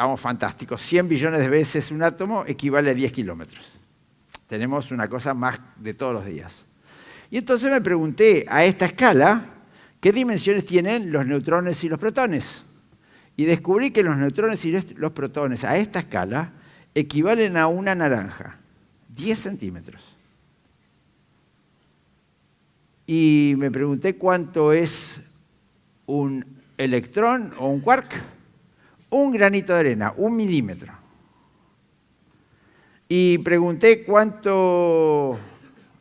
estamos fantásticos. 100 billones de veces un átomo equivale a 10 kilómetros. Tenemos una cosa más de todos los días. Y entonces me pregunté, a esta escala, ¿qué dimensiones tienen los neutrones y los protones? Y descubrí que los neutrones y los protones a esta escala equivalen a una naranja, 10 centímetros. Y me pregunté cuánto es un electrón o un quark. Un granito de arena, 1 milímetro. Y pregunté cuánto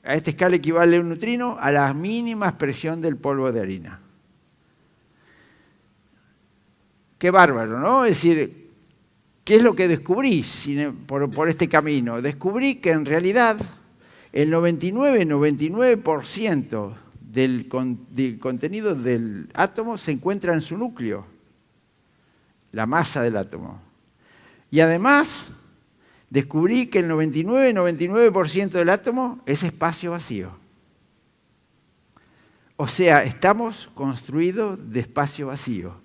a esta escala equivale un neutrino a la mínima expresión del polvo de harina. Qué bárbaro, ¿no? Es decir, ¿qué es lo que descubrí por este camino? Descubrí que en realidad el 99% del contenido del átomo se encuentra en su núcleo, la masa del átomo. Y además descubrí que el 99% del átomo es espacio vacío. O sea, estamos construidos de espacio vacío.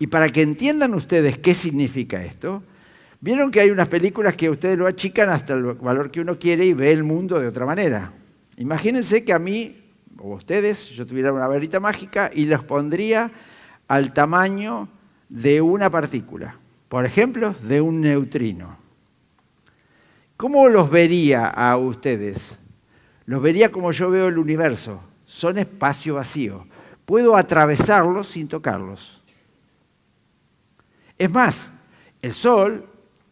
Y para que entiendan ustedes qué significa esto, vieron que hay unas películas que ustedes lo achican hasta el valor que uno quiere y ve el mundo de otra manera. Imagínense que a mí, o a ustedes, yo tuviera una varita mágica y los pondría al tamaño de una partícula. Por ejemplo, de un neutrino. ¿Cómo los vería a ustedes? Los vería como yo veo el universo. Son espacio vacío. Puedo atravesarlos sin tocarlos. Es más, el Sol,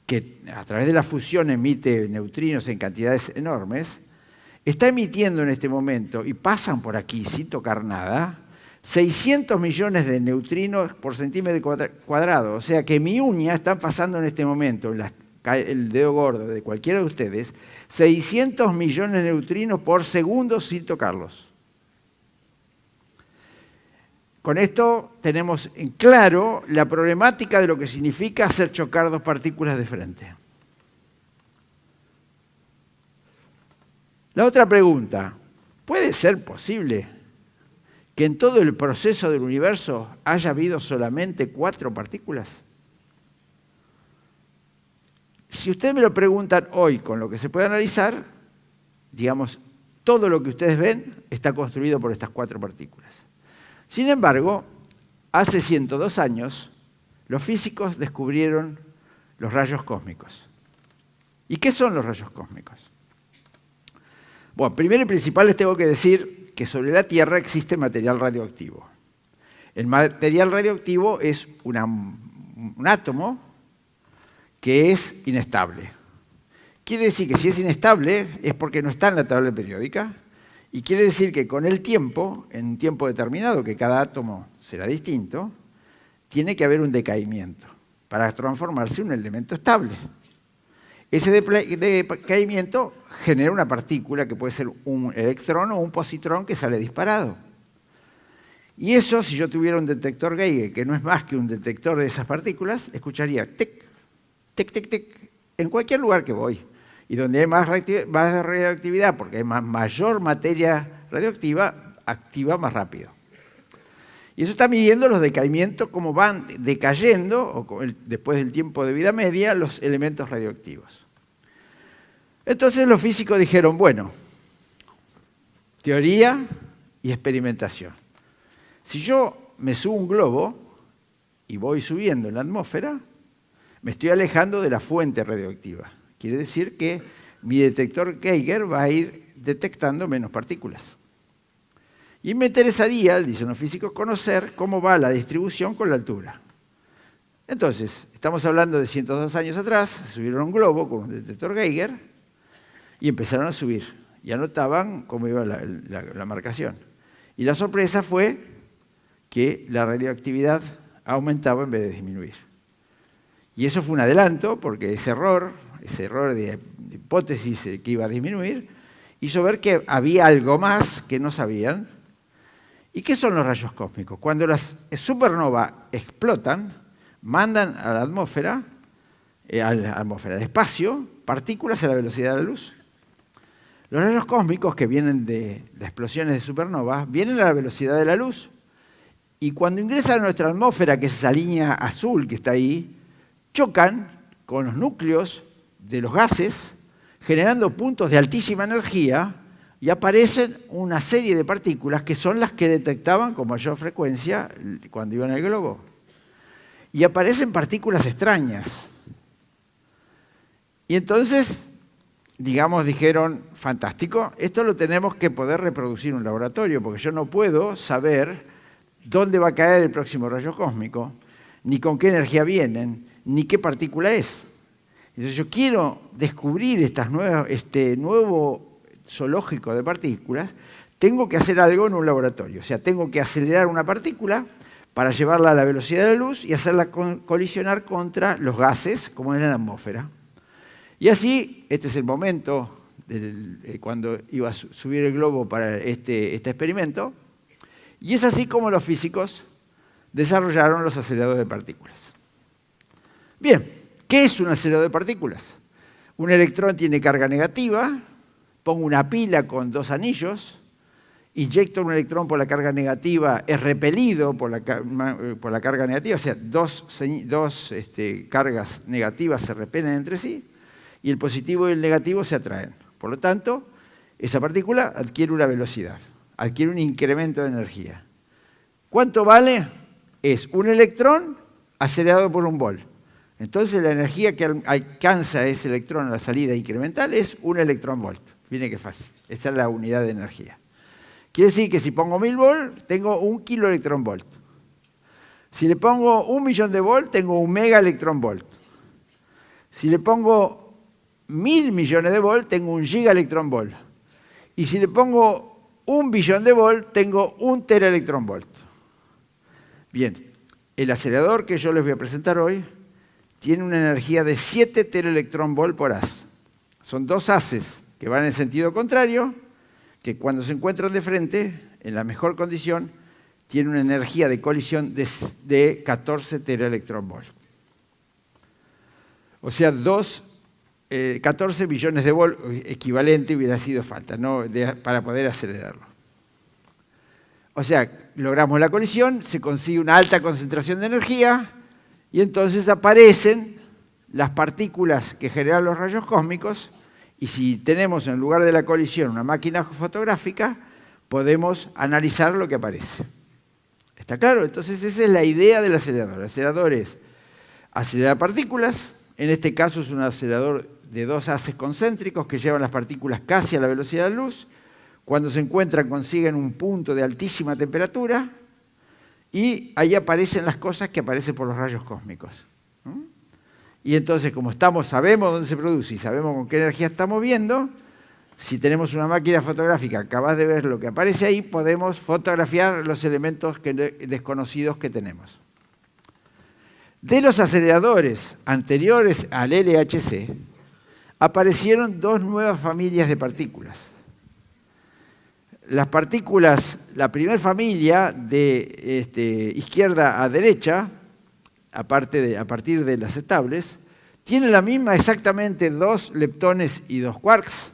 que a través de la fusión emite neutrinos en cantidades enormes, está emitiendo en este momento, y pasan por aquí sin tocar nada, 600 millones de neutrinos por centímetro cuadrado. O sea que mi uña está pasando en este momento, el dedo gordo de cualquiera de ustedes, 600 millones de neutrinos por segundo sin tocarlos. Con esto tenemos en claro la problemática de lo que significa hacer chocar dos partículas de frente. La otra pregunta, ¿puede ser posible que en todo el proceso del universo haya habido solamente 4 partículas? Si ustedes me lo preguntan hoy con lo que se puede analizar, digamos, todo lo que ustedes ven está construido por estas 4 partículas. Sin embargo, hace 102 años, los físicos descubrieron los rayos cósmicos. ¿Y qué son los rayos cósmicos? Bueno, primero y principal les tengo que decir que sobre la Tierra existe material radioactivo. El material radioactivo es un átomo que es inestable. Quiere decir que si es inestable es porque no está en la tabla periódica, y quiere decir que con el tiempo, en un tiempo determinado, que cada átomo será distinto, tiene que haber un decaimiento para transformarse en un elemento estable. Ese decaimiento genera una partícula que puede ser un electrón o un positrón que sale disparado. Y eso, si yo tuviera un detector Geiger, que no es más que un detector de esas partículas, escucharía tic, tic, tic, tic, en cualquier lugar que voy. Y donde hay más radioactividad, porque hay mayor materia radioactiva, activa más rápido. Y eso está midiendo los decaimientos, cómo van decayendo, después del tiempo de vida media, los elementos radioactivos. Entonces los físicos dijeron, bueno, teoría y experimentación. Si yo me subo un globo y voy subiendo en la atmósfera, me estoy alejando de la fuente radioactiva. Quiere decir que mi detector Geiger va a ir detectando menos partículas. Y me interesaría, dicen los físicos, conocer cómo va la distribución con la altura. Entonces, estamos hablando de 102 años atrás, subieron un globo con un detector Geiger y empezaron a subir. Y anotaban cómo iba la marcación. Y la sorpresa fue que la radioactividad aumentaba en vez de disminuir. Y eso fue un adelanto, porque ese error de hipótesis que iba a disminuir, hizo ver que había algo más que no sabían. ¿Y qué son los rayos cósmicos? Cuando las supernovas explotan, mandan a la atmósfera, al espacio, partículas a la velocidad de la luz. Los rayos cósmicos que vienen de las explosiones de supernovas vienen a la velocidad de la luz. Y cuando ingresan a nuestra atmósfera, que es esa línea azul que está ahí, chocan con los núcleos de los gases, generando puntos de altísima energía, y aparecen una serie de partículas que son las que detectaban con mayor frecuencia cuando iban al globo. Y aparecen partículas extrañas. Y entonces, digamos, dijeron, fantástico, esto lo tenemos que poder reproducir en un laboratorio, porque yo no puedo saber dónde va a caer el próximo rayo cósmico, ni con qué energía vienen, ni qué partícula es. Entonces yo quiero descubrir este nuevo zoológico de partículas, tengo que hacer algo en un laboratorio. O sea, tengo que acelerar una partícula para llevarla a la velocidad de la luz y hacerla colisionar contra los gases, como en la atmósfera. Y así, este es el momento cuando iba a subir el globo para este experimento, y es así como los físicos desarrollaron los aceleradores de partículas. Bien, ¿qué es un acelerador de partículas? Un electrón tiene carga negativa, pongo una pila con dos anillos, inyecto un electrón por la carga negativa, es repelido por la carga negativa, o sea, dos cargas negativas se repelen entre sí, y el positivo y el negativo se atraen. Por lo tanto, esa partícula adquiere una velocidad, adquiere un incremento de energía. ¿Cuánto vale? Es un electrón acelerado por un volt. Entonces la energía que alcanza ese electrón a la salida incremental es un electronvolt. Miren qué fácil. Esta es la unidad de energía. Quiere decir que si pongo 1000 volts, tengo 1 kiloelectronvolt. Si le pongo 1.000.000 de volt, tengo 1 megaelectronvolt. Si le pongo 1.000 millones de volt, tengo 1 gigaelectronvolt. Y si le pongo 1 billón de volt, tengo 1 teraelectronvolt. Bien, el acelerador que yo les voy a presentar hoy tiene una energía de 7 teraelectronvolt por haz. Son dos haces que van en sentido contrario, que cuando se encuentran de frente, en la mejor condición, tienen una energía de colisión de 14 teraelectronvolt. O sea, 14 billones de volt equivalente hubiera sido falta, ¿no? Para poder acelerarlo. O sea, logramos la colisión, se consigue una alta concentración de energía y entonces aparecen las partículas que generan los rayos cósmicos, y si tenemos en lugar de la colisión una máquina fotográfica, podemos analizar lo que aparece. ¿Está claro? Entonces esa es la idea del acelerador. El acelerador es acelerar partículas, en este caso es un acelerador de dos haces concéntricos que llevan las partículas casi a la velocidad de la luz. Cuando se encuentran consiguen un punto de altísima temperatura y ahí aparecen las cosas que aparecen por los rayos cósmicos. Y entonces, como sabemos dónde se produce y sabemos con qué energía estamos viendo, si tenemos una máquina fotográfica capaz de ver lo que aparece ahí, podemos fotografiar los elementos desconocidos que tenemos. De los aceleradores anteriores al LHC, aparecieron dos nuevas familias de partículas. Las partículas, la primera familia de izquierda a derecha, a partir de las estables, tienen la misma exactamente 2 leptones y 2 quarks,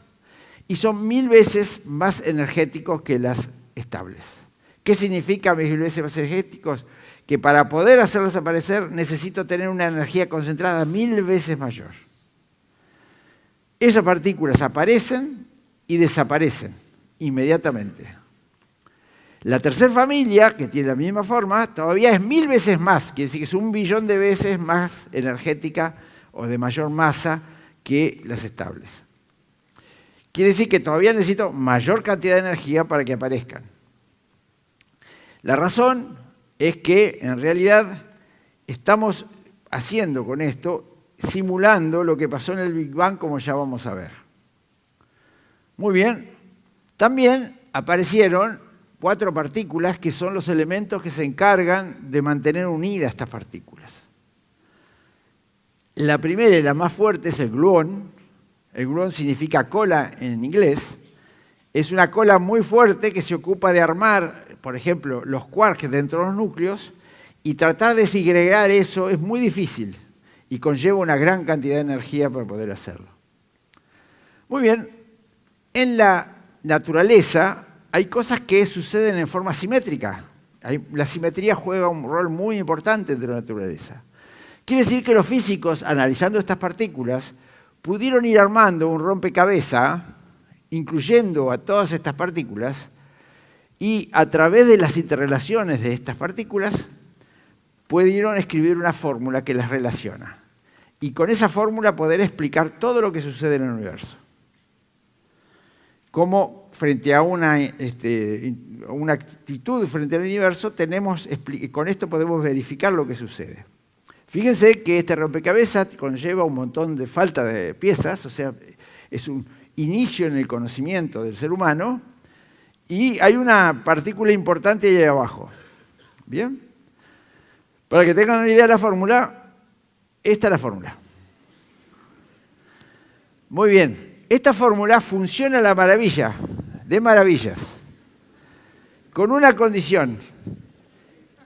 y son 1000 veces más energéticos que las estables. ¿Qué significa 1000 veces más energéticos? Que para poder hacerlas aparecer necesito tener una energía concentrada 1000 veces mayor. Esas partículas aparecen y desaparecen inmediatamente. La tercera familia, que tiene la misma forma, todavía es 1000 veces más, quiere decir que es 1 billón de veces más energética o de mayor masa que las estables. Quiere decir que todavía necesito mayor cantidad de energía para que aparezcan. La razón es que, en realidad, estamos haciendo con esto, simulando lo que pasó en el Big Bang, como ya vamos a ver. Muy bien. También aparecieron 4 partículas que son los elementos que se encargan de mantener unidas estas partículas. La primera y la más fuerte es el gluón. El gluón significa cola en inglés. Es una cola muy fuerte que se ocupa de armar, por ejemplo, los quarks dentro de los núcleos, y tratar de segregar eso es muy difícil y conlleva una gran cantidad de energía para poder hacerlo. Muy bien, en la naturaleza hay cosas que suceden en forma simétrica. La simetría juega un rol muy importante dentro de la naturaleza. Quiere decir que los físicos, analizando estas partículas, pudieron ir armando un rompecabezas, incluyendo a todas estas partículas, y a través de las interrelaciones de estas partículas, pudieron escribir una fórmula que las relaciona. Y con esa fórmula poder explicar todo lo que sucede en el universo. Como frente a una actitud frente al universo, con esto podemos verificar lo que sucede. Fíjense que este rompecabezas conlleva un montón de falta de piezas, o sea, es un inicio en el conocimiento del ser humano, y hay una partícula importante ahí abajo. ¿Bien? Para que tengan una idea de la fórmula, esta es la fórmula. Muy bien. Esta fórmula funciona a la maravilla, de maravillas, con una condición,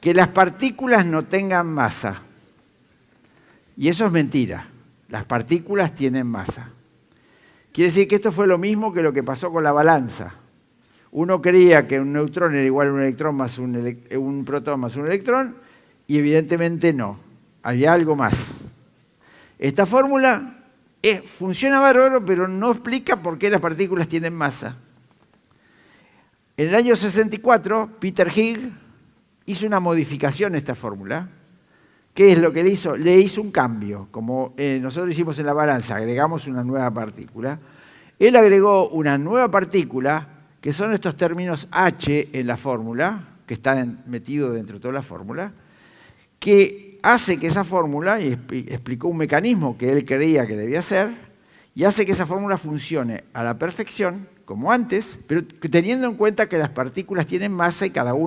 que las partículas no tengan masa. Y eso es mentira. Las partículas tienen masa. Quiere decir que esto fue lo mismo que lo que pasó con la balanza. Uno creía que un neutrón era igual a un electrón más un protón más un electrón, y evidentemente no. Había algo más. Esta fórmula funciona bárbaro, pero no explica por qué las partículas tienen masa. En el año 64, Peter Higgs hizo una modificación a esta fórmula. ¿Qué es lo que le hizo? Le hizo un cambio, como nosotros hicimos en la balanza, agregamos una nueva partícula. Él agregó una nueva partícula, que son estos términos H en la fórmula, que están metidos dentro de toda la fórmula, que hace que esa fórmula, y explicó un mecanismo que él creía que debía hacer, y hace que esa fórmula funcione a la perfección, como antes, pero teniendo en cuenta que las partículas tienen masa y cada uno